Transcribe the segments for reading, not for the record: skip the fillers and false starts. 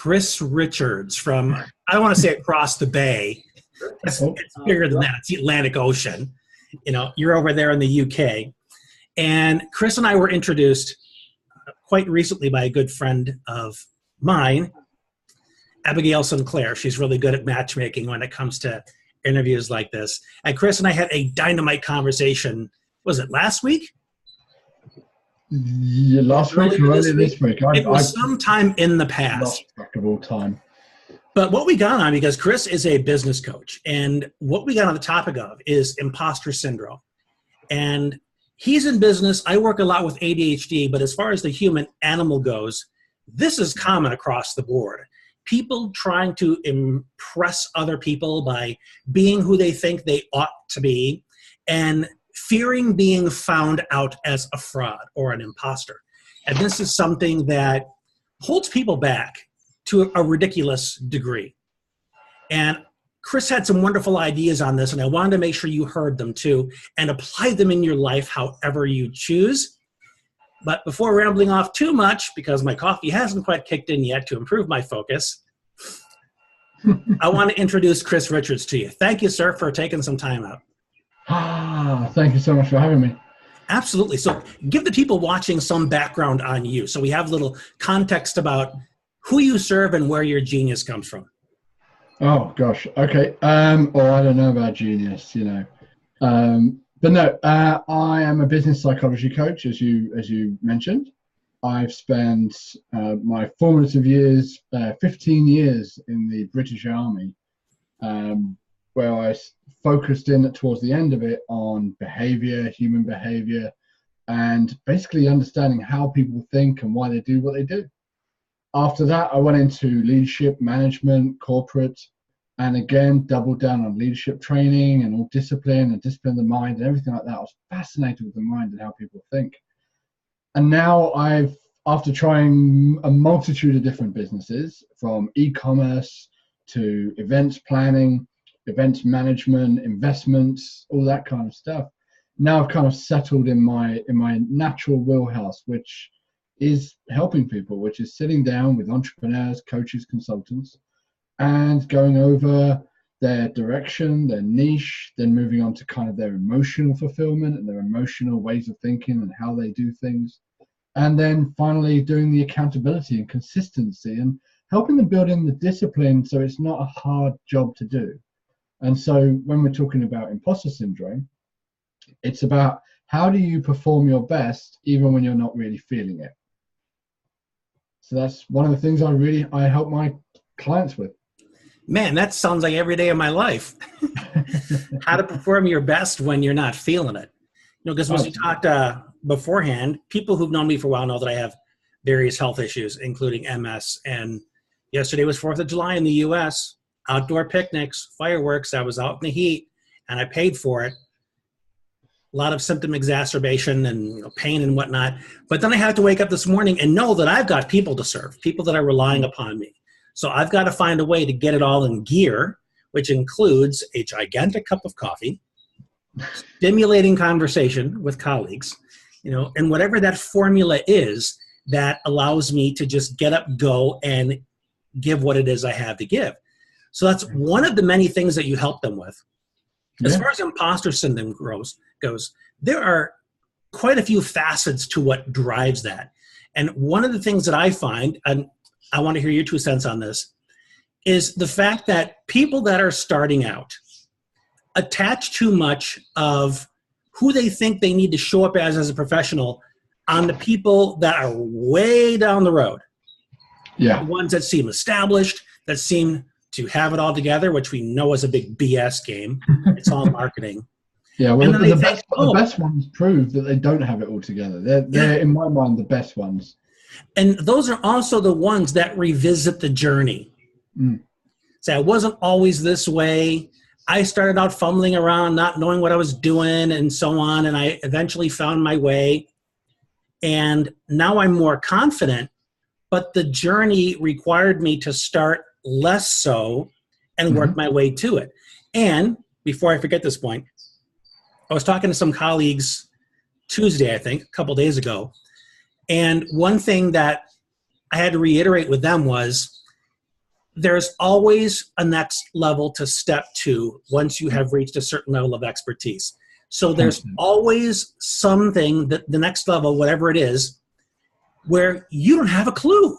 Chris Richards from, I want to say across the bay. It's bigger than that. It's the Atlantic Ocean. You know, you're over there in the UK. And Chris and I were introduced quite recently by a good friend of mine, Abigail Sinclair. She's really good at matchmaking when it comes to interviews like this. And Chris and I had a dynamite conversation. Was it last week? Yeah, last week or earlier this week. It was sometime in the past. Lost track of all time. But what we got on, because Chris is a business coach, and what we got on the topic of is imposter syndrome. And he's in business. I work a lot with ADHD, but as far as the human animal goes, this is common across the board. People trying to impress other people by being who they think they ought to be and fearing being found out as a fraud or an imposter. And this is something that holds people back to a ridiculous degree. And Chris had some wonderful ideas on this, and I wanted to make sure you heard them too and apply them in your life however you choose. But before rambling off too much, because my coffee hasn't quite kicked in yet to improve my focus, I want to introduce Chris Richards to you. Thank you, sir, for taking some time out. Thank you so much for having me. Absolutely. So give the people watching some background on you, so we have a little context about who you serve and where your genius comes from. Oh gosh. Okay. I don't know about genius, you know. But no, I am a business psychology coach, as you mentioned. I've spent my formative years, 15 years in the British Army, where I focused in towards the end of it on behavior, human behavior, and basically understanding how people think and why they do what they do. After that, I went into leadership, management, corporate, and again, doubled down on leadership training and all discipline and discipline of the mind and everything like that. I was fascinated with the mind and how people think. And now after trying a multitude of different businesses, from e-commerce to events planning, events management, investments, all that kind of stuff, now I've kind of settled in my natural wheelhouse, which is helping people, which is sitting down with entrepreneurs, coaches, consultants, and going over their direction, their niche, then moving on to kind of their emotional fulfillment and their emotional ways of thinking and how they do things. And then finally doing the accountability and consistency and helping them build in the discipline so it's not a hard job to do. And so when we're talking about imposter syndrome, it's about how do you perform your best even when you're not really feeling it. So that's one of the things I help my clients with. Man, that sounds like every day of my life. How to perform your best when you're not feeling it. You know, because when we talked beforehand, people who've known me for a while know that I have various health issues, including MS. And yesterday was 4th of July in the U.S., outdoor picnics, fireworks. I was out in the heat, and I paid for it. A lot of symptom exacerbation and pain and whatnot. But then I had to wake up this morning and know that I've got people to serve, people that are relying upon me. So I've got to find a way to get it all in gear, which includes a gigantic cup of coffee, stimulating conversation with colleagues, you know, and whatever that formula is that allows me to just get up, go, and give what it is I have to give. So that's one of the many things that you help them with. As far as imposter syndrome goes, there are quite a few facets to what drives that. And one of the things that I find, and I want to hear your 2 cents on this, is the fact that people that are starting out attach too much of who they think they need to show up as a professional on the people that are way down the road. Yeah. The ones that seem established, that seem to have it all together, which we know is a big BS game. It's all marketing. Yeah, well, the best ones prove that they don't have it all together. They're in my mind, the best ones. And those are also the ones that revisit the journey. Say, I wasn't always this way. I started out fumbling around, not knowing what I was doing and so on. And I eventually found my way. And now I'm more confident, but the journey required me to start less so and work my way to it. And before I forget this point, I was talking to some colleagues Tuesday, I think, a couple days ago. And one thing that I had to reiterate with them was, there's always a next level to step to once you have reached a certain level of expertise. So there's always something that the next level, whatever it is, where you don't have a clue,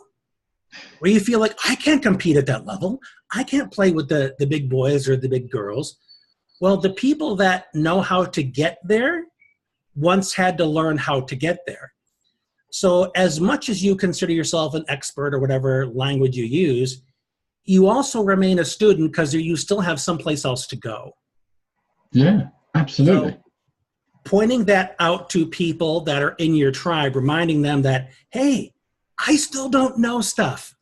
where you feel like, I can't compete at that level. I can't play with the big boys or the big girls. Well, the people that know how to get there once had to learn how to get there. So as much as you consider yourself an expert or whatever language you use, you also remain a student because you still have someplace else to go. Yeah, absolutely. So pointing that out to people that are in your tribe, reminding them that, hey, I still don't know stuff.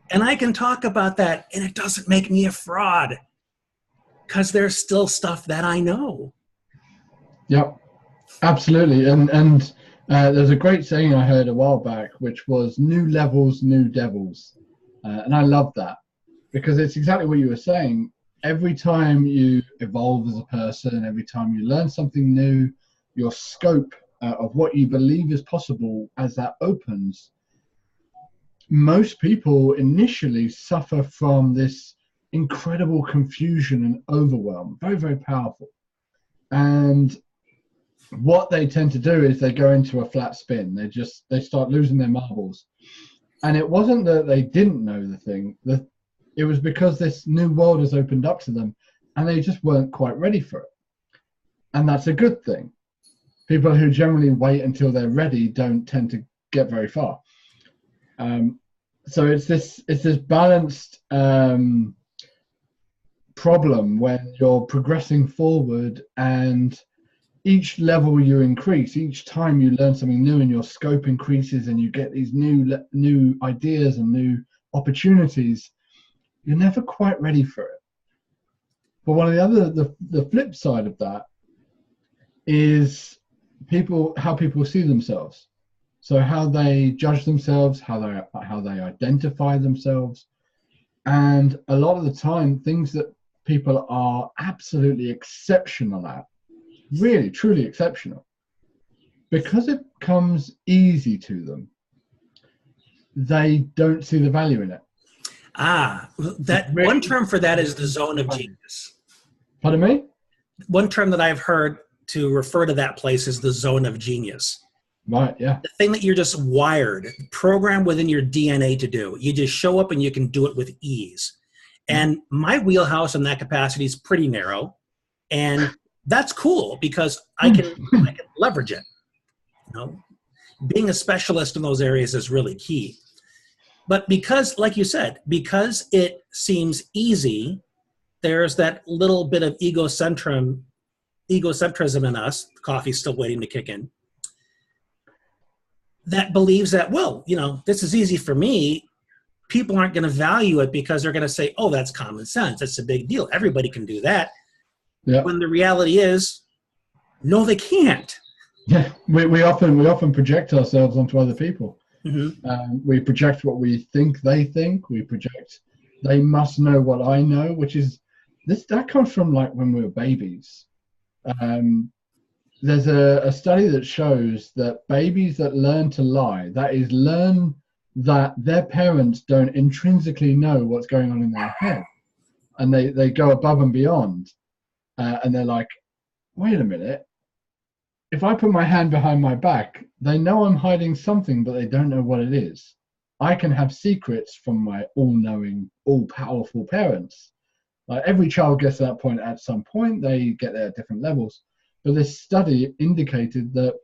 And I can talk about that, and it doesn't make me a fraud because there's still stuff that I know. Yep, absolutely. And there's a great saying I heard a while back, which was new levels, new devils. And I love that because it's exactly what you were saying. Every time you evolve as a person, every time you learn something new, your scope of what you believe is possible as that opens. Most people initially suffer from this incredible confusion and overwhelm, very, very powerful. And what they tend to do is they go into a flat spin. They start losing their marbles. And it wasn't that they didn't know the thing. It was because this new world has opened up to them and they just weren't quite ready for it. And that's a good thing. People who generally wait until they're ready don't tend to get very far. So it's this balanced problem when you're progressing forward, and each level you increase, each time you learn something new and your scope increases and you get these new ideas and new opportunities, you're never quite ready for it. But one of the flip side of that is how people see themselves. So how they judge themselves, how they identify themselves. And a lot of the time, things that people are absolutely exceptional at, really, truly exceptional, because it comes easy to them, they don't see the value in it. That really, one term for that is the zone of genius. Pardon me? One term that I've heard to refer to that place is the zone of genius. Right, yeah. The thing that you're just wired, programmed within your DNA to do. You just show up and you can do it with ease. And my wheelhouse in that capacity is pretty narrow. And that's cool because I can leverage it. You know, being a specialist in those areas is really key. But because, like you said, because it seems easy, there's that little bit of egocentrism in us, coffee's still waiting to kick in, that believes that, well, you know, this is easy for me. People aren't going to value it because they're going to say, oh, that's common sense. That's a big deal. Everybody can do that. Yeah. When the reality is, no, they can't. Yeah, we often project ourselves onto other people. Mm-hmm. We project what we think they think. We project they must know what I know, which is that comes from like when we were babies. There's a study that shows that babies that learn to lie, that is, learn that their parents don't intrinsically know what's going on in their head, and they go above and beyond, and they're like, wait a minute, if I put my hand behind my back, they know I'm hiding something, but they don't know what it is. I can have secrets from my all-knowing, all-powerful parents. Like every child gets to that point at some point. They get there at different levels. But this study indicated that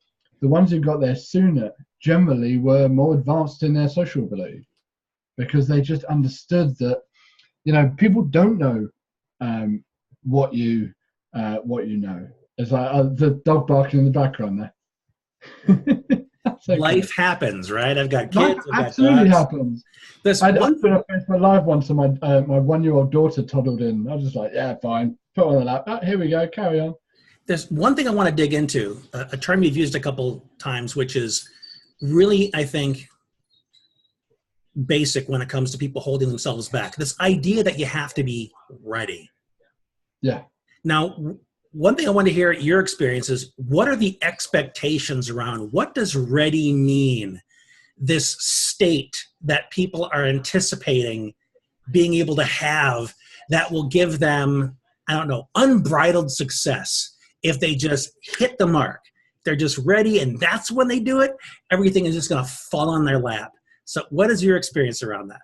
the ones who got there sooner generally were more advanced in their social ability, because they just understood that, you know, people don't know what you know. It's like the dog barking in the background there. Okay. Life happens, right? I've got kids. Absolutely happens. I put a Facebook Live once, and my 1-year-old daughter toddled in. I was just like, yeah, fine. Put it on the lap. Oh, here we go. Carry on. There's one thing I want to dig into, a term you've used a couple times, which is really, I think, basic when it comes to people holding themselves back. This idea that you have to be ready. Yeah. Now, one thing I want to hear your experience is, what are the expectations around what does ready mean? This state that people are anticipating being able to have that will give them, I don't know, unbridled success if they just hit the mark. They're just ready, and that's when they do it. Everything is just going to fall on their lap. So what is your experience around that?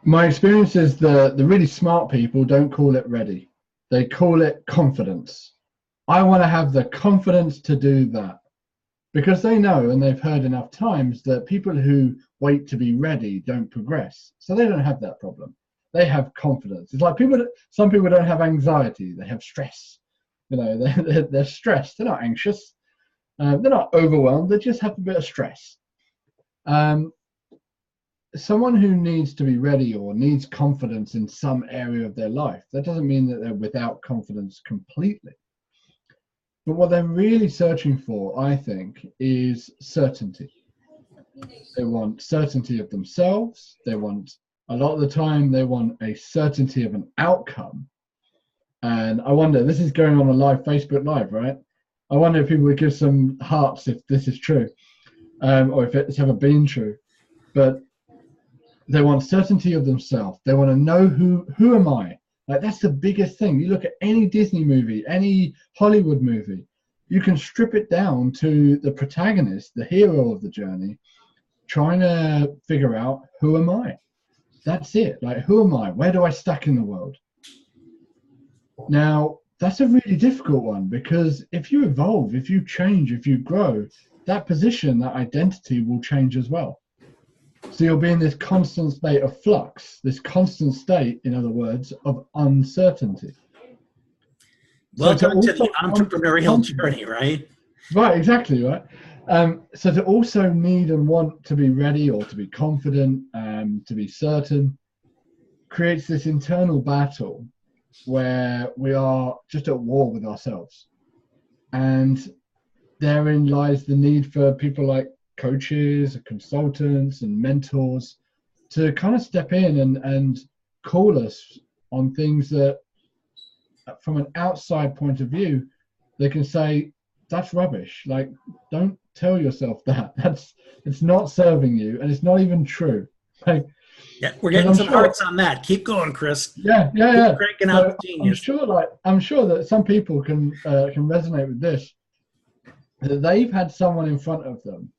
My experience is the really smart people don't call it ready. They call it confidence. I want to have the confidence to do that. Because they know, and they've heard enough times, that people who wait to be ready don't progress. So they don't have that problem. They have confidence. It's like some people don't have anxiety. They have stress. You know, they're stressed. They're not anxious. They're not overwhelmed. They just have a bit of stress. Someone who needs to be ready or needs confidence in some area of their life, that doesn't mean that they're without confidence completely. But what they're really searching for, I think, is certainty. They want certainty of themselves. A lot of the time, they want a certainty of an outcome. And I wonder, this is going on a live Facebook Live, right? I wonder if people would give some hearts if this is true, or if it's ever been true. But they want certainty of themselves. They want to know who am I? Like, that's the biggest thing. You look at any Disney movie, any Hollywood movie, you can strip it down to the protagonist, the hero of the journey, trying to figure out, who am I? That's it. Like, who am I? Where do I stack in the world? Now, that's a really difficult one, because if you evolve, if you change, if you grow, that position, that identity will change as well. So you'll be in this constant state of flux, this constant state, in other words, of uncertainty. Welcome to the entrepreneurial journey, right? Right, exactly, right. So to also need and want to be ready, or to be confident, to be certain, creates this internal battle where we are just at war with ourselves. And therein lies the need for people like coaches, consultants, and mentors to kind of step in and call us on things that, from an outside point of view, they can say, that's rubbish. Like, don't tell yourself that. It's not serving you, and it's not even true. Like, yeah, we're getting some hearts on that. Keep going, Chris. Yeah. Keep cranking out genius. I'm sure that some people can resonate with this. That they've had someone in front of them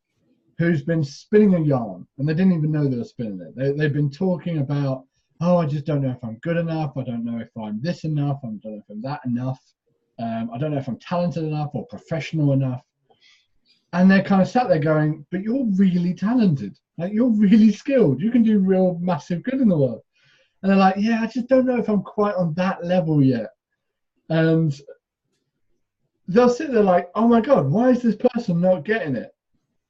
who's been spinning a yarn, and they didn't even know they were spinning it. They've been talking about, oh, I just don't know if I'm good enough. I don't know if I'm this enough. I don't know if I'm that enough. I don't know if I'm talented enough or professional enough. And they're kind of sat there going, but you're really talented. Like, you're really skilled. You can do real massive good in the world. And they're like, yeah, I just don't know if I'm quite on that level yet. And they'll sit there like, oh my God, why is this person not getting it?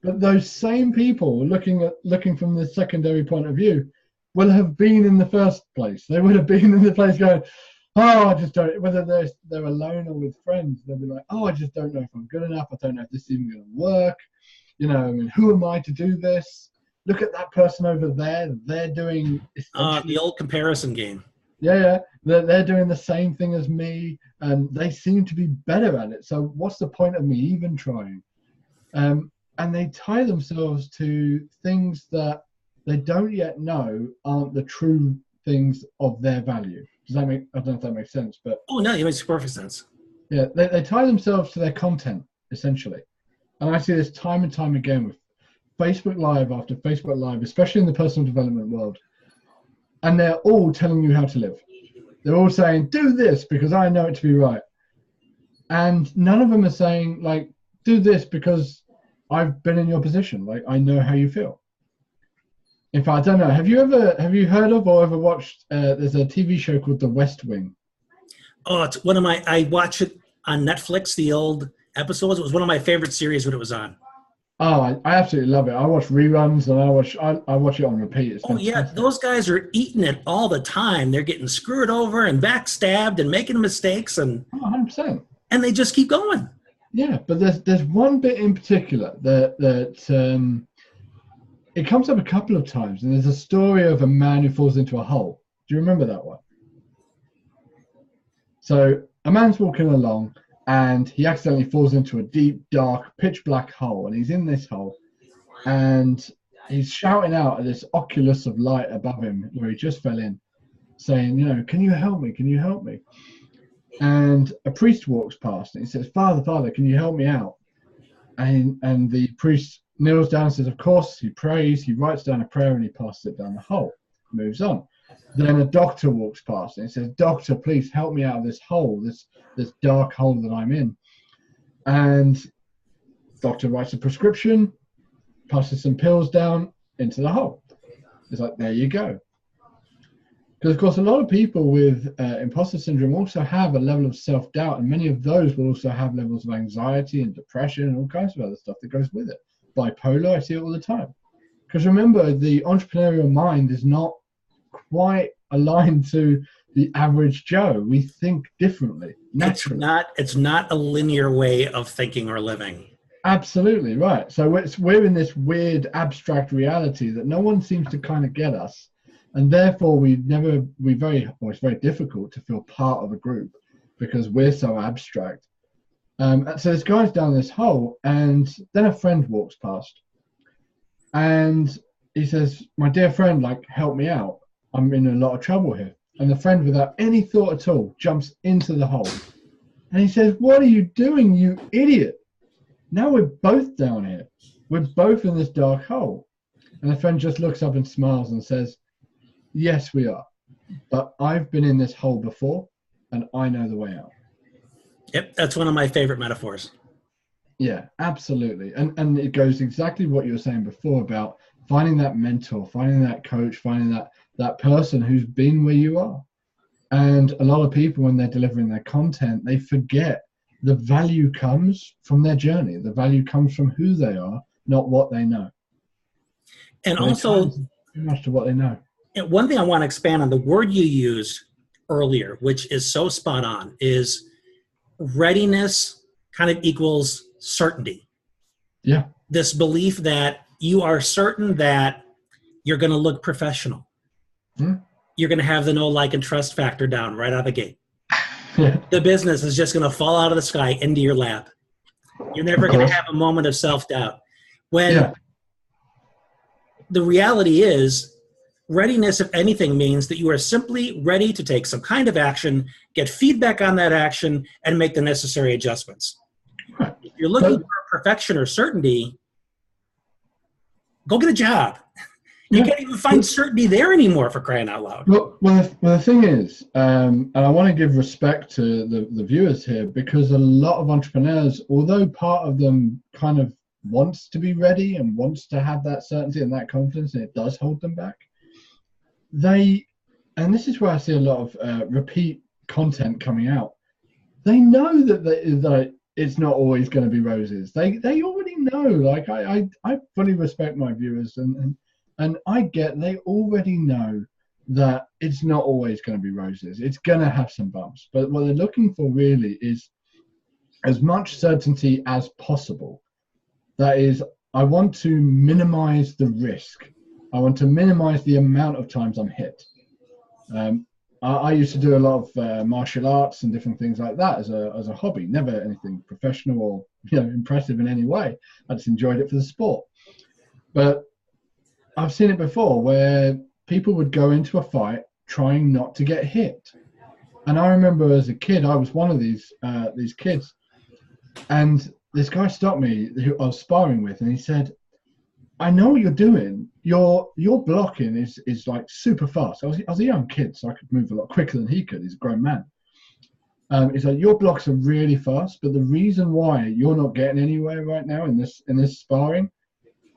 But those same people looking from the secondary point of view will have been in the first place. They would have been in the place going, oh, I just don't, whether they're alone or with friends, they'll be like, oh, I just don't know if I'm good enough. I don't know if this is even going to work. You know, I mean, who am I to do this? Look at that person over there. They're doing the old comparison game. Yeah. They're doing the same thing as me, and they seem to be better at it. So what's the point of me even trying? And they tie themselves to things that they don't yet know aren't the true things of their value. Does that make? I don't know if that makes sense, but oh no, it makes perfect sense. Yeah, they tie themselves to their content essentially, and I see this time and time again with Facebook Live after Facebook Live, especially in the personal development world, and they're all telling you how to live. They're all saying, "Do this because I know it to be right," and none of them are saying, like, "Do this because I've been in your position. Like, I know how you feel." In fact, I don't know. Have you heard of or ever watched? There's a TV show called The West Wing. Oh, it's one of my. I watch it on Netflix. The old episodes. It was one of my favorite series when it was on. Oh, I absolutely love it. I watch reruns and I watch it on repeat. It's fantastic. Yeah, those guys are eating it all the time. They're getting screwed over and backstabbed and making mistakes and 100%. And they just keep going. Yeah, but there's one bit in particular that it comes up a couple of times, and there's a story of a man who falls into a hole. Do you remember that one? So a man's walking along, and he accidentally falls into a deep, dark, pitch black hole, and he's in this hole, and he's shouting out at this oculus of light above him where he just fell in, saying, you know, can you help me? Can you help me? And a priest walks past and he says, Father, can you help me out? And the priest kneels down and says, of course. He prays, he writes down a prayer and he passes it down the hole, moves on. Then a doctor walks past and he says, doctor, please help me out of this hole, this dark hole that I'm in. And doctor writes a prescription, passes some pills down into the hole. It's like, there you go. Because, of course, a lot of people with imposter syndrome also have a level of self-doubt, and many of those will also have levels of anxiety and depression and all kinds of other stuff that goes with it. Bipolar, I see it all the time. Because remember, the entrepreneurial mind is not quite aligned to the average Joe. We think differently, naturally. It's not a linear way of thinking or living. Absolutely, right. So we're in this weird abstract reality that no one seems to kind of get us. And therefore, it's very difficult to feel part of a group because we're so abstract. So this guy's down this hole, and then a friend walks past. And he says, my dear friend, like, help me out. I'm in a lot of trouble here. And the friend, without any thought at all, jumps into the hole. And he says, what are you doing, you idiot? Now we're both down here. We're both in this dark hole. And the friend just looks up and smiles and says, yes, we are. But I've been in this hole before, and I know the way out. Yep, that's one of my favorite metaphors. Yeah, absolutely. And it goes exactly what you were saying before about finding that mentor, finding that coach, finding that person who's been where you are. And a lot of people, when they're delivering their content, they forget the value comes from their journey. The value comes from who they are, not what they know. And also, too much to what they know. One thing I want to expand on, the word you used earlier, which is so spot on, is readiness kind of equals certainty. Yeah. This belief that you are certain that you're going to look professional. You're going to have the know, like, and trust factor down right out of the gate. Yeah. The business is just going to fall out of the sky into your lap. You're never going to have a moment of self-doubt. When the reality is, readiness, if anything, means that you are simply ready to take some kind of action, get feedback on that action, and make the necessary adjustments. Right. If you're looking for perfection or certainty, go get a job. You can't even find certainty there anymore, for crying out loud. Well, the thing is, and I want to give respect to the viewers here, because a lot of entrepreneurs, although part of them kind of wants to be ready and wants to have that certainty and that confidence, and it does hold them back, and this is where I see a lot of repeat content coming out, they know that it's not always going to be roses. They already know. Like, I fully respect my viewers, and I get they already know that it's not always going to be roses. It's going to have some bumps. But what they're looking for really is as much certainty as possible. That is, I want to minimize the risk. I want to minimize the amount of times I'm hit. I used to do a lot of martial arts and different things like that as a hobby. Never anything professional or impressive in any way. I just enjoyed it for the sport. But I've seen it before where people would go into a fight trying not to get hit. And I remember as a kid, I was one of these kids, and this guy stopped me who I was sparring with, and he said, I know what you're doing. Your blocking is like super fast. I was a young kid, so I could move a lot quicker than he could. He's a grown man. He said, your blocks are really fast, but the reason why you're not getting anywhere right now in this sparring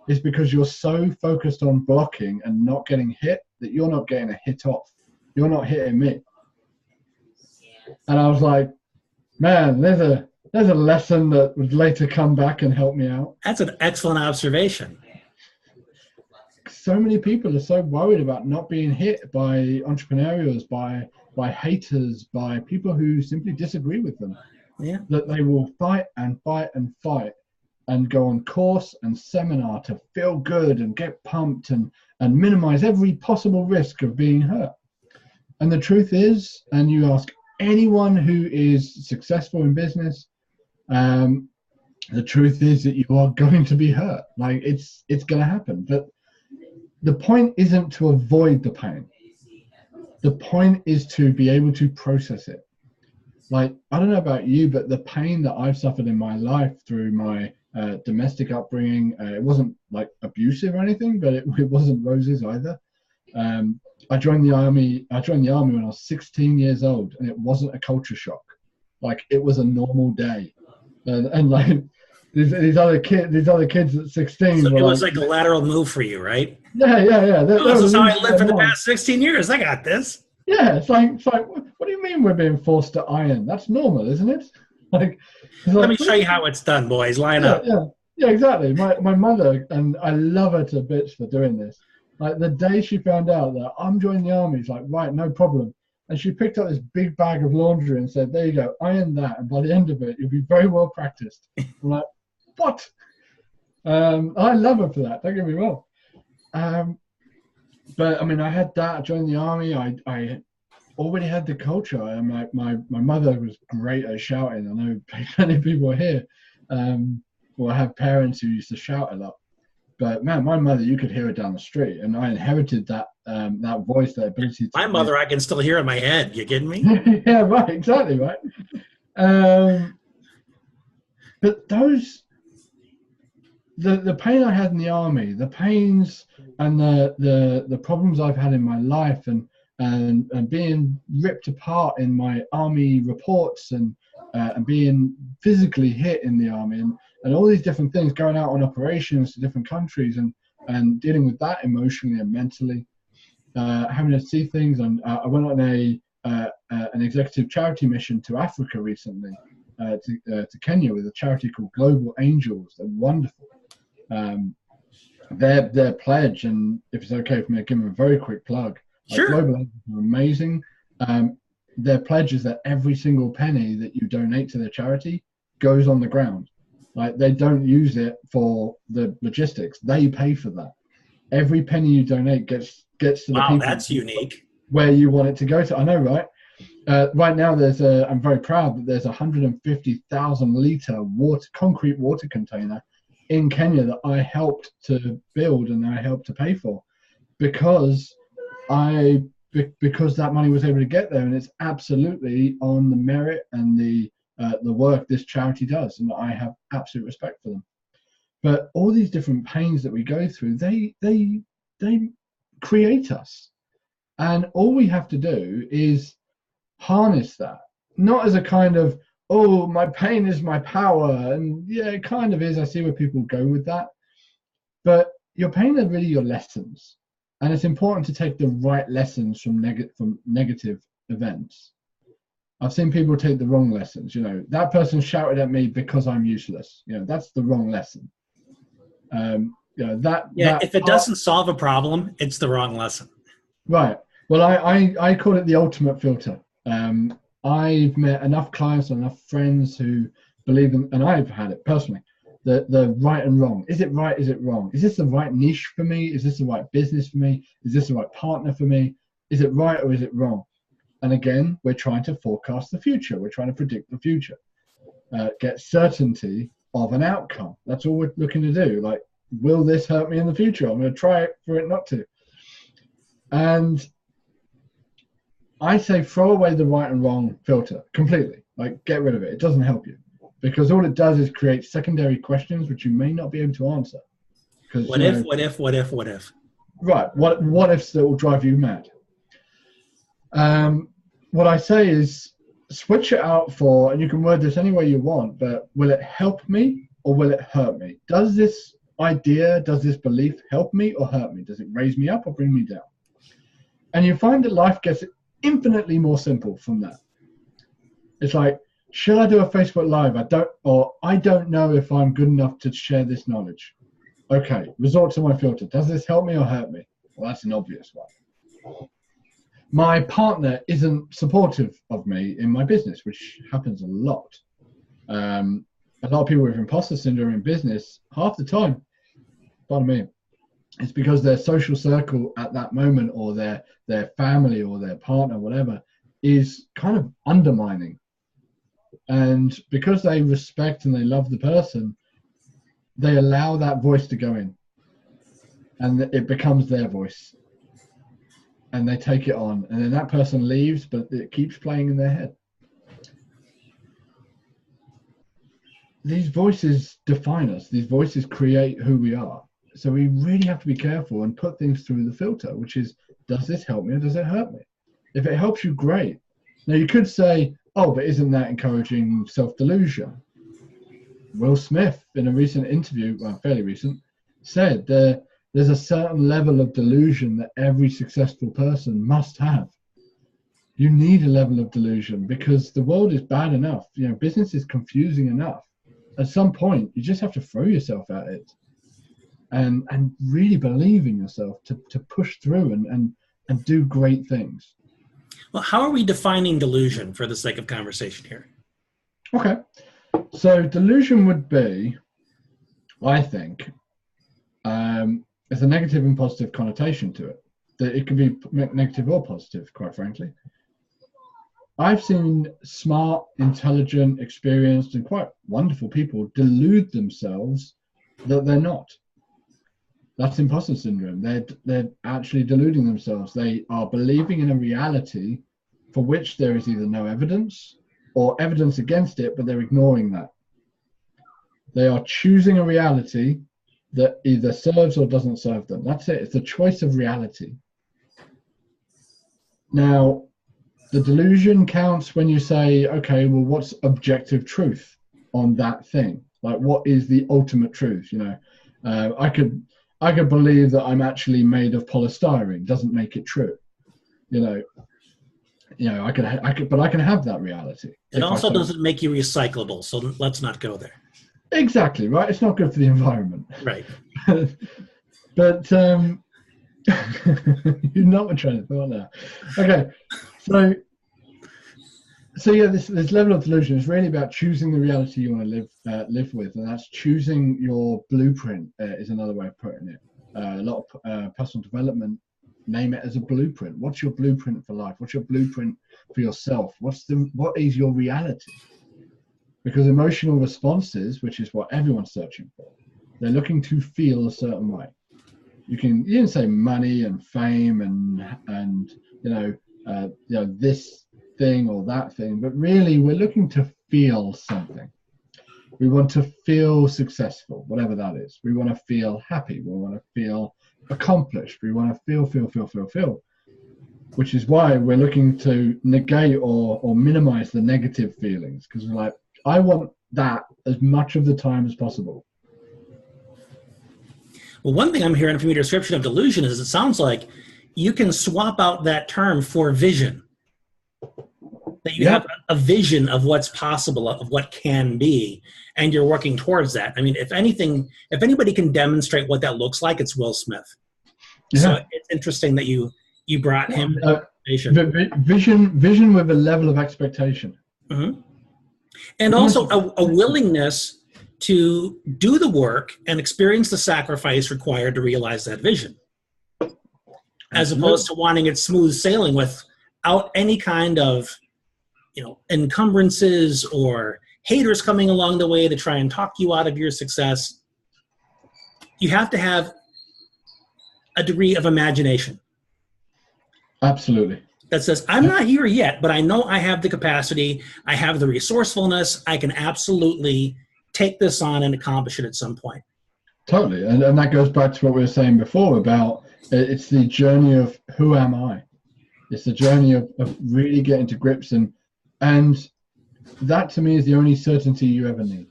is because you're so focused on blocking and not getting hit that you're not getting a hit off. You're not hitting me. And I was like, man, there's a lesson that would later come back and help me out. That's an excellent observation. So many people are so worried about not being hit by entrepreneurs, by haters, by people who simply disagree with them. Yeah. That they will fight and fight and fight and go on course and seminar to feel good and get pumped and minimize every possible risk of being hurt. And the truth is, and you ask anyone who is successful in business, the truth is that you are going to be hurt. Like, it's going to happen. But the point isn't to avoid the pain. the point is to be able to process it. Like, I don't know about you, but the pain that I've suffered in my life through my domestic upbringing, it wasn't like abusive or anything, but it wasn't roses either. I joined the army when I was 16 years old, and it wasn't a culture shock. Like, it was a normal day. And like these other kids at 16. So it was like a lateral move for you, right? Yeah. This is how I lived for the past 16 years. I got this. Yeah, it's like, what do you mean we're being forced to iron? That's normal, isn't it? Like, let me show you how it's done, boys. Line up. Yeah, exactly. My mother, and I love her to bits for doing this. Like, the day she found out that I'm joining the army, she's like, right, no problem. And she picked up this big bag of laundry and said, there you go, iron that. And by the end of it, you'll be very well practiced. I'm like, what? I love her for that. Don't get me wrong. But I mean, I had that. I joined the army. I already had the culture. My mother was great at shouting. I know plenty of people here will have parents who used to shout a lot. But man, my mother, you could hear her down the street, and I inherited that voice, that ability. To my mother, I can still hear in my head. You kidding me? Yeah, right. Exactly, right. But the pain I had in the army, the pains and the problems I've had in my life, and being ripped apart in my army reports, and being physically hit in the army, and all these different things, going out on operations to different countries, and dealing with that emotionally and mentally, having to see things. And I went on an executive charity mission to Africa recently, to Kenya, with a charity called Global Angels. They're wonderful. Their pledge, and if it's okay for me to give them a very quick plug, sure. Global Angels are amazing. Their pledge is that every single penny that you donate to their charity goes on the ground. Like, they don't use it for the logistics. They pay for that. Every penny you donate gets to the people. Wow, that's unique. Where you want it to go to. I know, right? Right now, I'm very proud that there's a 150,000 litre concrete water container in Kenya that I helped to build and I helped to pay for, because that money was able to get there, and it's absolutely on the merit and the work this charity does, and I have absolute respect for them. But all these different pains that we go through, they create us, and all we have to do is harness that, not as a kind of, oh, my pain is my power. And yeah, it kind of is. I see where people go with that, but your pain are really your lessons, and it's important to take the right lessons from negative events. I've seen people take the wrong lessons. That person shouted at me because I'm useless. That's the wrong lesson. If it doesn't solve a problem, it's the wrong lesson. Right. Well, I call it the ultimate filter. I've met enough clients and enough friends who believe in, and I've had it personally, the right and wrong. Is it right? Is it wrong? Is this the right niche for me? Is this the right business for me? Is this the right partner for me? Is it right or is it wrong? And again, we're trying to forecast the future. We're trying to predict the future, get certainty of an outcome. That's all we're looking to do. Like, will this hurt me in the future? I'm going to try it for it not to. And I say throw away the right and wrong filter completely. Like, get rid of it. It doesn't help you, because all it does is create secondary questions which you may not be able to answer. What if? Right. What ifs that will drive you mad. What I say is switch it out for, and you can word this any way you want, but will it help me or will it hurt me? Does this idea, does this belief help me or hurt me? Does it raise me up or bring me down? And you find that life gets infinitely more simple from that. It's like, should I do a Facebook Live? I don't know if I'm good enough to share this knowledge. Okay, resort to my filter. Does this help me or hurt me? Well, that's an obvious one. My partner isn't supportive of me in my business, which happens a lot. A lot of people with imposter syndrome in business, half the time, pardon me, it's because their social circle at that moment, or their family or their partner, whatever, is kind of undermining. And because they respect and they love the person, they allow that voice to go in, and it becomes their voice. and they take it on, and then that person leaves, but it keeps playing in their head. These voices define us. These voices create who we are. So we really have to be careful and put things through the filter, which is, does this help me or does it hurt me? If it helps you, great. Now you could say, oh, but isn't that encouraging self-delusion? Will Smith, in a recent interview, well, fairly recent, said there's a certain level of delusion that every successful person must have. You need a level of delusion because the world is bad enough. You know, business is confusing enough. At some point, you just have to throw yourself at it and really believe in yourself to push through and do great things. Well, how are we defining delusion for the sake of conversation here? Okay. So delusion would be, I think, there's a negative and positive connotation to it. That it can be negative or positive, quite frankly. I've seen smart, intelligent, experienced, and quite wonderful people delude themselves that they're not. That's imposter syndrome. They're actually deluding themselves. They are believing in a reality for which there is either no evidence or evidence against it, but they're ignoring that. They are choosing a reality that either serves or doesn't serve them. That's it. It's a choice of reality. Now, the delusion counts when you say, okay, well, what's objective truth on that thing? Like, what is the ultimate truth? You know, I could believe that I'm actually made of polystyrene. Doesn't make it true. You know, I could, but I can have that reality. It also doesn't make you recyclable. So let's not go there. Exactly right. It's not good for the environment. Right. But you're not trying to thought now. Okay. So yeah, this level of delusion is really about choosing the reality you want to live with, and that's choosing your blueprint. Is another way of putting it. A lot of personal development name it as a blueprint. What's your blueprint for life? What's your blueprint for yourself? What is your reality? Because emotional responses, which is what everyone's searching for, they're looking to feel a certain way. You can say money and fame and this thing or that thing, but really we're looking to feel something. We want to feel successful, whatever that is. We want to feel happy. We want to feel accomplished. We want to feel, which is why we're looking to negate or minimize the negative feelings, because we're like, I want that as much of the time as possible. Well, one thing I'm hearing from your description of delusion is it sounds like you can swap out that term for vision. That you have a vision of what's possible, of what can be, and you're working towards that. I mean, if anybody can demonstrate what that looks like, it's Will Smith. Yeah. So it's interesting that you brought him vision with a level of expectation. Mm-hmm. And also a willingness to do the work and experience the sacrifice required to realize that vision, as opposed to wanting it smooth sailing without any kind of encumbrances or haters coming along the way to try and talk you out of your success. You have to have a degree of imagination. Absolutely. That says, I'm not here yet, but I know I have the capacity, I have the resourcefulness, I can absolutely take this on and accomplish it at some point. Totally. And that goes back to what we were saying before about it's the journey of who am I? It's the journey of really getting to grips and that to me is the only certainty you ever need.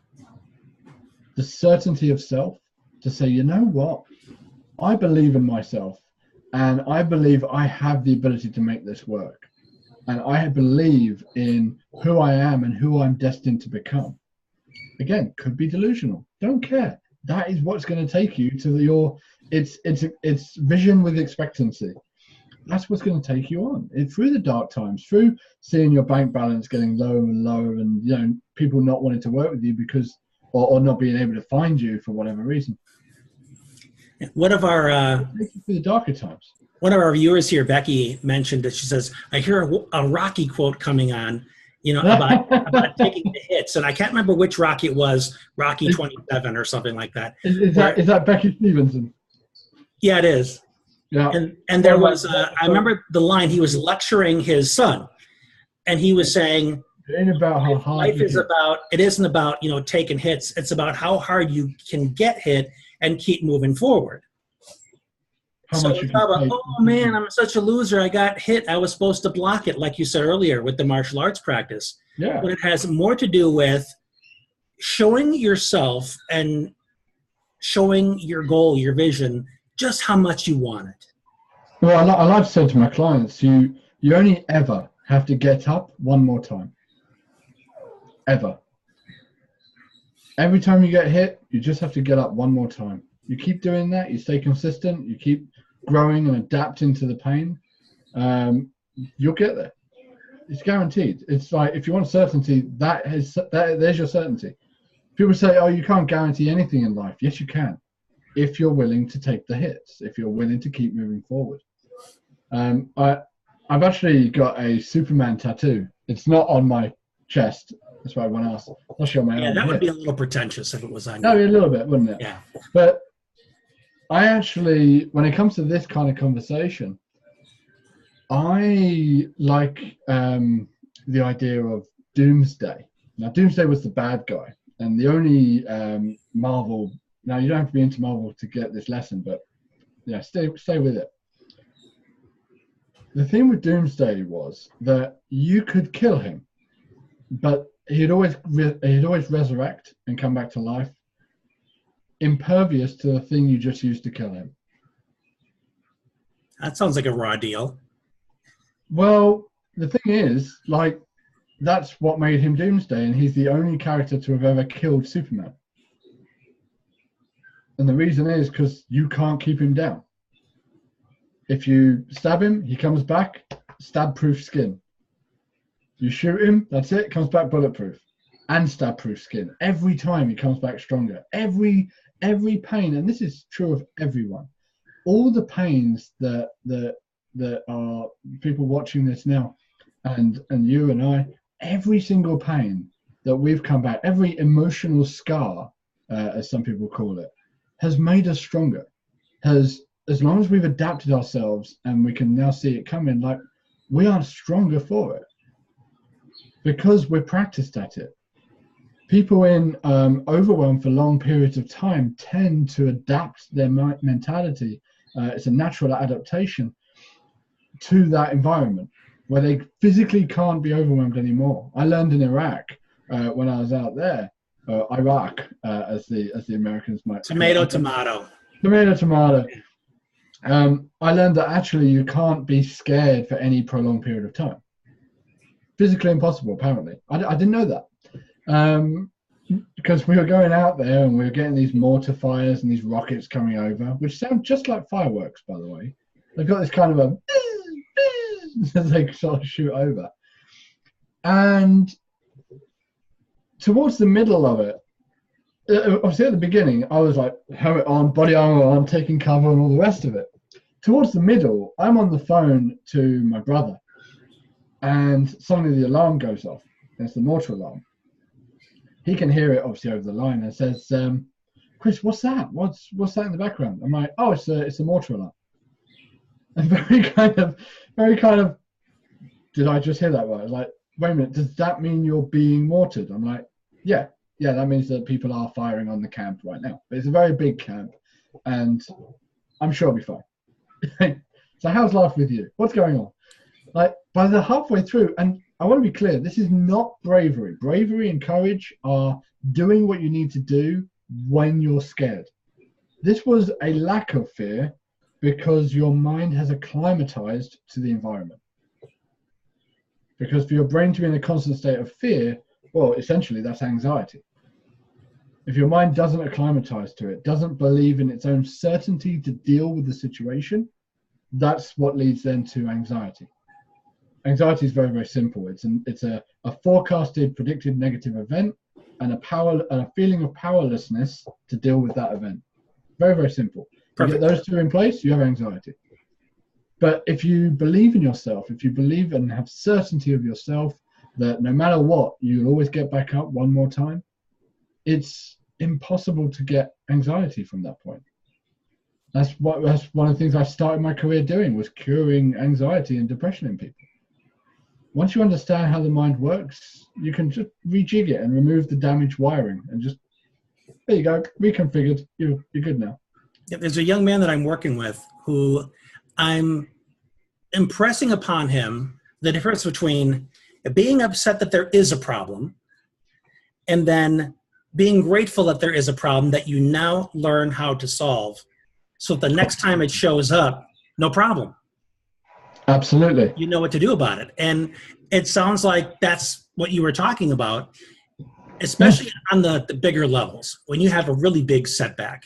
The certainty of self, to say, you know what? I believe in myself and I believe I have the ability to make this work. And I believe in who I am and who I'm destined to become. Again, could be delusional. Don't care. That is what's going to take you to it's vision with expectancy. That's what's going to take you on through the dark times, through seeing your bank balance getting lower and lower, and people not wanting to work with you because or not being able to find you for whatever reason. One of our through the darker times. One of our viewers here, Becky, mentioned that she says, "I hear a Rocky quote coming on, about taking the hits," and I can't remember which Rocky it was, Rocky 27 or something like that. Is that Becky Stevenson? Yeah, it is. Yeah. And there was, I remember the line, he was lecturing his son, and he was saying, it ain't about how hard life is about, it isn't about, taking hits. It's about how hard you can get hit and keep moving forward. how So much it's you can about, take. oh man, I'm such a loser. I got hit. I was supposed to block it, like you said earlier with the martial arts practice. Yeah. But it has more to do with showing yourself and showing your goal, your vision, just how much you want it. Well, I like to say to my clients, you only ever have to get up one more time. Ever. Every time you get hit, you just have to get up one more time. You keep doing that, you stay consistent, you keep growing and adapting to the pain, you'll get there. It's guaranteed. It's like, if you want certainty, there's your certainty. People say, oh, you can't guarantee anything in life. Yes, you can, if you're willing to take the hits, if you're willing to keep moving forward. I've actually got a Superman tattoo. It's not on my chest. That's why everyone else. I'll show my Yeah, arm that here. would be a little pretentious if it was on No, you. a little bit, wouldn't it? Yeah. But I actually, when it comes to this kind of conversation, I like the idea of Doomsday. Now, Doomsday was the bad guy, and the only Marvel. Now, you don't have to be into Marvel to get this lesson, but yeah, stay with it. The thing with Doomsday was that you could kill him, but he'd always resurrect and come back to life, impervious to the thing you just used to kill him. That sounds like a raw deal. Well, the thing is, like, that's what made him Doomsday, and he's the only character to have ever killed Superman. And the reason is because you can't keep him down. If you stab him, he comes back, stab-proof skin. You shoot him, that's it, comes back bulletproof. And stab-proof skin. Every time he comes back stronger. Every pain, and this is true of everyone. All the pains that are people watching this now, and you and I, every single pain that we've come back, every emotional scar, as some people call it, has made us stronger. As long as we've adapted ourselves and we can now see it coming, like, we are stronger for it because we're practiced at it. People in overwhelm for long periods of time tend to adapt their mentality. It's a natural adaptation to that environment where they physically can't be overwhelmed anymore. I learned in Iraq when I was out there, Iraq, as the Americans might. Tomato. I learned that actually you can't be scared for any prolonged period of time. Physically impossible, apparently. I didn't know that. Because we were going out there and we were getting these mortar fires and these rockets coming over, which sound just like fireworks, by the way. They've got this kind of a as they sort of shoot over. And towards the middle of it, obviously at the beginning, I was like, helmet on, body armor on, taking cover and all the rest of it. Towards the middle, I'm on the phone to my brother, and suddenly the alarm goes off. It's the mortar alarm. He can hear it obviously over the line and says, Chris, what's that? What's that in the background? I'm like, oh, it's a mortar alarm. And very kind of, did I just hear that right? I was like, wait a minute, does that mean you're being mortared? I'm like, yeah, that means that people are firing on the camp right now. But it's a very big camp, and I'm sure I'll be fine. So how's life with you? What's going on? Like, by the halfway through, and I want to be clear, this is not bravery. Bravery and courage are doing what you need to do when you're scared. This was a lack of fear because your mind has acclimatized to the environment. Because for your brain to be in a constant state of fear, well, essentially that's anxiety. If your mind doesn't acclimatize to it, doesn't believe in its own certainty to deal with the situation, that's what leads then to anxiety. Anxiety is very, very simple. It's a forecasted, predicted negative event and a feeling of powerlessness to deal with that event. Very, very simple. You get those two in place, you have anxiety. But if you believe in yourself, if you believe and have certainty of yourself that no matter what, you'll always get back up one more time, it's impossible to get anxiety from that point. That's one of the things I started my career doing, was curing anxiety and depression in people. Once you understand how the mind works, you can just rejig it and remove the damaged wiring and just, there you go, reconfigured. You're good now. Yeah, there's a young man that I'm working with who I'm impressing upon him the difference between being upset that there is a problem and then being grateful that there is a problem that you now learn how to solve. So the next time it shows up, no problem. Absolutely. You know what to do about it. And it sounds like that's what you were talking about, especially on the bigger levels, when you have a really big setback.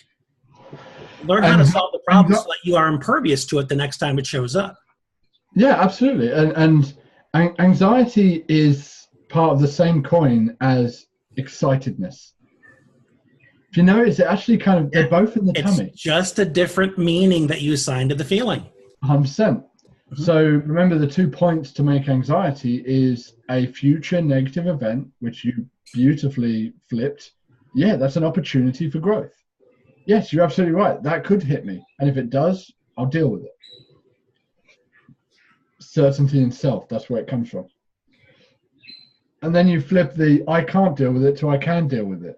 Learn how to solve the problem so that you are impervious to it the next time it shows up. Yeah, absolutely. And anxiety is part of the same coin as excitedness. If you notice, it actually kind of, they're both in the tummy. It's just a different meaning that you assign to the feeling. 100%. So remember, the 2 points to make anxiety is a future negative event, which you beautifully flipped. Yeah, that's an opportunity for growth. Yes, you're absolutely right. That could hit me. And if it does, I'll deal with it. Certainty in self, that's where it comes from. And then you flip the I can't deal with it to I can deal with it.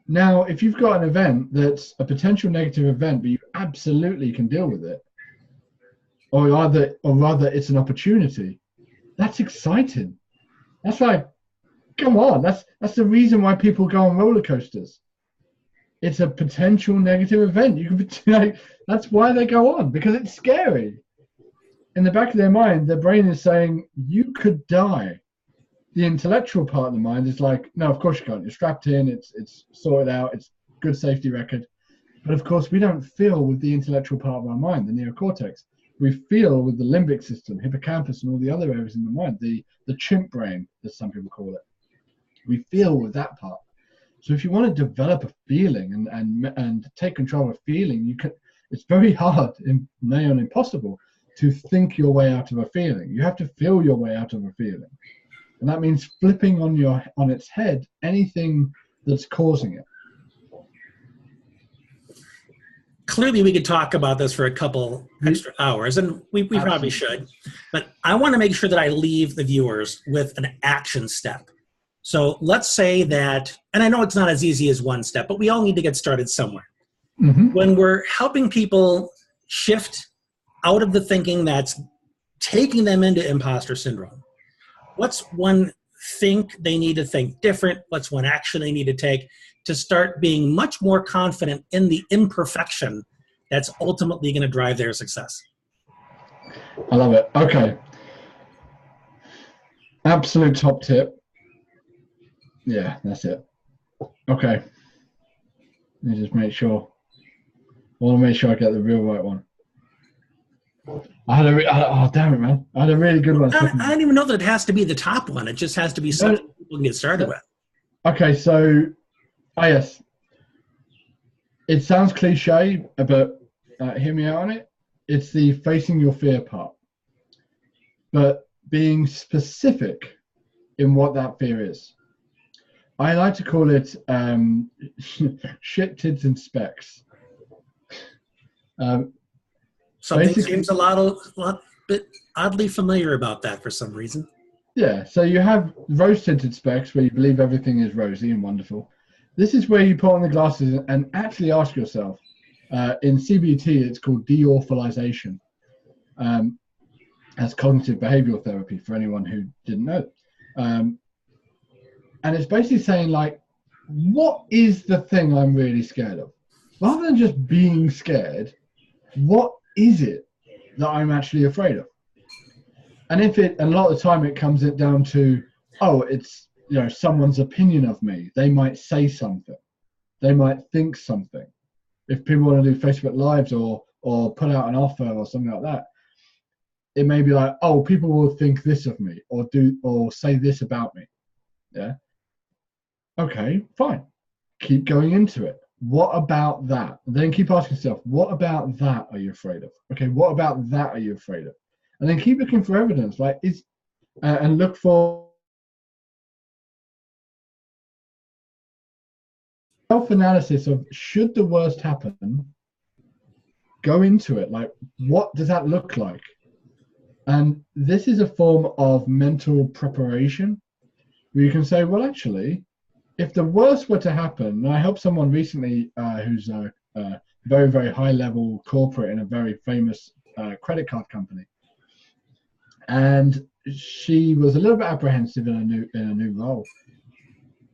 Now, if you've got an event that's a potential negative event, but you absolutely can deal with it, or rather it's an opportunity, that's exciting. That's like, come on, that's the reason why people go on roller coasters. It's a potential negative event. You can, that's why they go on, because it's scary. In the back of their mind, their brain is saying, you could die. The intellectual part of the mind is like, no, of course you can't. You're strapped in, it's sorted out, it's good safety record. But of course, we don't feel with the intellectual part of our mind, the neocortex. We feel with the limbic system, hippocampus, and all the other areas in the mind, the chimp brain, as some people call it. We feel with that part. So if you want to develop a feeling and take control of a feeling, you can. It's very hard, nay, impossible, to think your way out of a feeling. You have to feel your way out of a feeling. And that means flipping on its head anything that's causing it. Clearly, we could talk about this for a couple extra hours, and we probably should. But I want to make sure that I leave the viewers with an action step. So let's say that, and I know it's not as easy as one step, but we all need to get started somewhere. When we're helping people shift out of the thinking that's taking them into imposter syndrome, what's one thing they need to think different? What's one action they need to take to start being much more confident in the imperfection that's ultimately going to drive their success? I love it. Okay. Absolute top tip. Yeah, that's it. Okay. Let me just make sure. I want to make sure I get the real right one. Oh, damn it, man. I had a really good one. I don't even know that it has to be the top one. It just has to be something people can get started with. Okay, so, yes. It sounds cliche, but hear me out on it. It's the facing your fear part. But being specific in what that fear is. I like to call it shit, tids, and specs. Something seems a lot bit oddly familiar about that for some reason. Yeah, so you have rose-tinted specs where you believe everything is rosy and wonderful. This is where you put on the glasses and actually ask yourself. In CBT, it's called de-awfulization. As cognitive behavioral therapy for anyone who didn't know. And it's basically saying, like, what is the thing I'm really scared of? Rather than just being scared, what is it that I'm actually afraid of? And a lot of the time it comes down to, it's, someone's opinion of me. They might say something. They might think something. If people want to do Facebook Lives or put out an offer or something like that, it may be like, people will think this of me or say this about me. Yeah. Okay, fine. Keep going into it. What about that? Then keep asking yourself, what about that are you afraid of? Okay, what about that are you afraid of? And then keep looking for evidence, like and look for self-analysis of, should the worst happen, go into it. Like, what does that look like? And this is a form of mental preparation where you can say, well, actually, if the worst were to happen, and I helped someone recently who's a very, very high level corporate in a very famous credit card company. And she was a little bit apprehensive in a new role.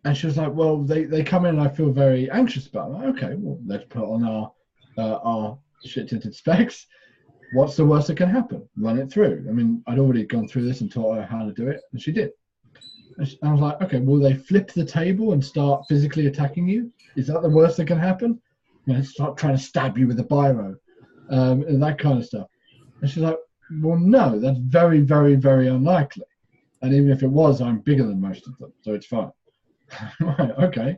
And she was like, well, they come in and I feel very anxious about it. Like, okay, well, let's put on our shit-tinted specs. What's the worst that can happen? Run it through. I mean, I'd already gone through this and taught her how to do it, and she did. And I was like, okay, will they flip the table and start physically attacking you? Is that the worst that can happen? You know, start trying to stab you with a biro, and that kind of stuff. And she's like, well, no, that's very, very, very unlikely. And even if it was, I'm bigger than most of them, so it's fine. Right, okay.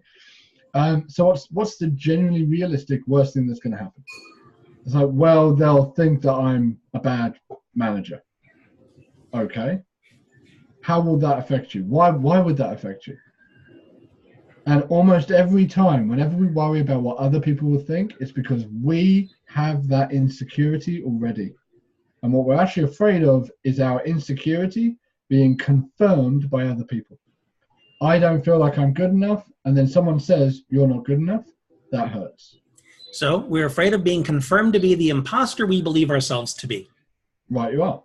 So what's the genuinely realistic worst thing that's going to happen? It's like, well, they'll think that I'm a bad manager. Okay. How will that affect you? Why would that affect you? And almost every time, whenever we worry about what other people will think, it's because we have that insecurity already. And what we're actually afraid of is our insecurity being confirmed by other people. I don't feel like I'm good enough, and then someone says, you're not good enough. That hurts. So we're afraid of being confirmed to be the imposter we believe ourselves to be. Right, you are.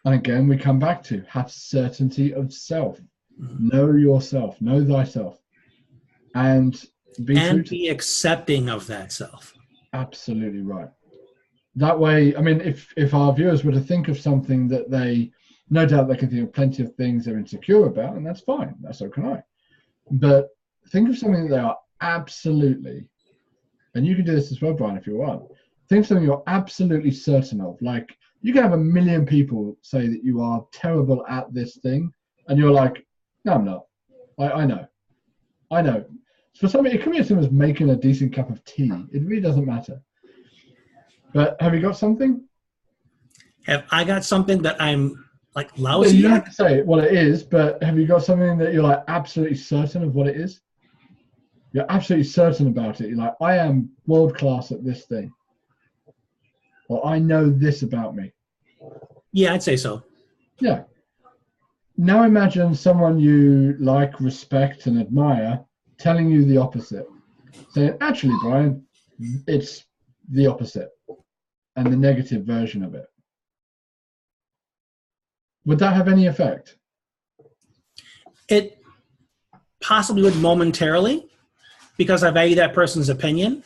And again, we come back to have certainty of self. Know yourself, know thyself. And be accepting of that self. Absolutely right. That way, I mean, if our viewers were to think of something that they, no doubt they can think of plenty of things they're insecure about, and that's fine. That's so can I. But think of something that they are absolutely, and you can do this as well, Brian, if you want. Think of something you're absolutely certain of. Like, you can have 1 million people say that you are terrible at this thing, and you're like, no, I'm not. I know. For somebody, it could be as simple as making a decent cup of tea. It really doesn't matter. But have you got something? Have I got something that I'm like lousy? You don't have to say what it is, but have you got something that you're like absolutely certain of what it is? You're absolutely certain about it. You're like, I am world class at this thing. Or I know this about me. Yeah, I'd say so. Yeah. Now imagine someone you like, respect, and admire telling you the opposite. Saying, actually, Brian, it's the opposite. And the negative version of it. Would that have any effect? It possibly would momentarily, because I value that person's opinion.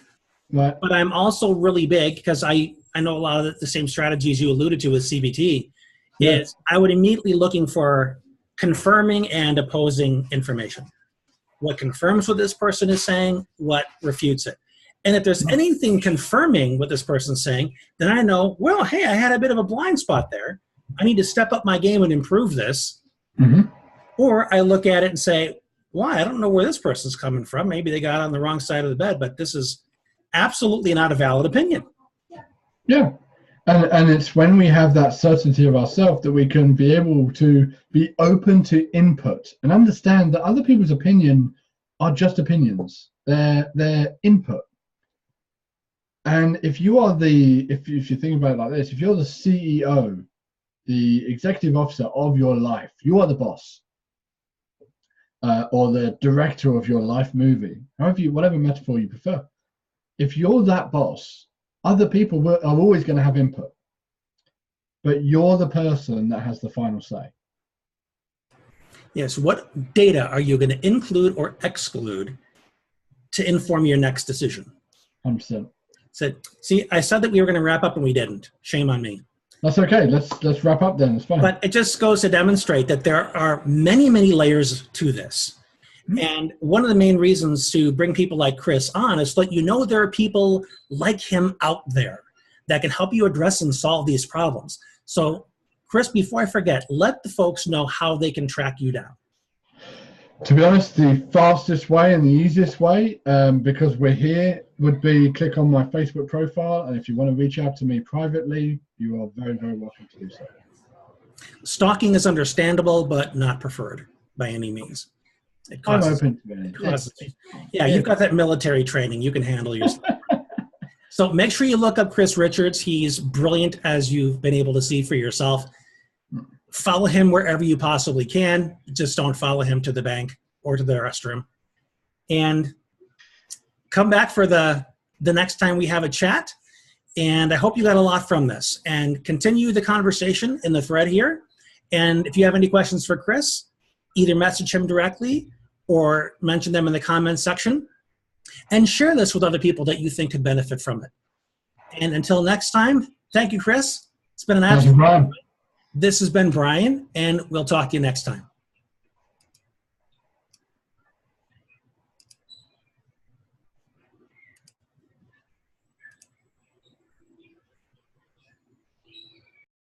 Right. But I'm also really big, because I know a lot of the same strategies you alluded to with CBT, is I would immediately looking for confirming and opposing information. What confirms what this person is saying, what refutes it. And if there's anything confirming what this person's saying, then I know, well, hey, I had a bit of a blind spot there. I need to step up my game and improve this. Mm-hmm. Or I look at it and say, why? I don't know where this person's coming from. Maybe they got on the wrong side of the bed, but this is absolutely not a valid opinion. Yeah. And it's when we have that certainty of ourselves that we can be able to be open to input and understand that other people's opinion are just opinions. They're input. And if you are if you think about it like this, if you're the CEO, the executive officer of your life, you are the boss, or the director of your life movie, whatever metaphor you prefer. If you're that boss, other people are always going to have input, but you're the person that has the final say. Yes. What data are you going to include or exclude to inform your next decision? 100%. See, I said that we were going to wrap up and we didn't. Shame on me. That's okay. Let's wrap up then. It's fine. But it just goes to demonstrate that there are many, many layers to this. Mm-hmm. And one of the main reasons to bring people like Chris on is to let you know there are people like him out there that can help you address and solve these problems. So, Chris, before I forget, let the folks know how they can track you down. To be honest, the fastest way and the easiest way, because we're here, would be click on my Facebook profile. And if you want to reach out to me privately, you are very, very welcome to do so. Stalking is understandable, but not preferred by any means. I'm open to it. Yeah, you've got that military training. You can handle yourself. So make sure you look up Chris Richards. He's brilliant, as you've been able to see for yourself. Follow him wherever you possibly can. Just don't follow him to the bank or to the restroom. And come back for the next time we have a chat. And I hope you got a lot from this. And continue the conversation in the thread here. And if you have any questions for Chris, either message him directly or mention them in the comments section. And share this with other people that you think could benefit from it. And until next time, thank you, Chris. It's been an absolute pleasure. This has been Brian, and we'll talk to you next time.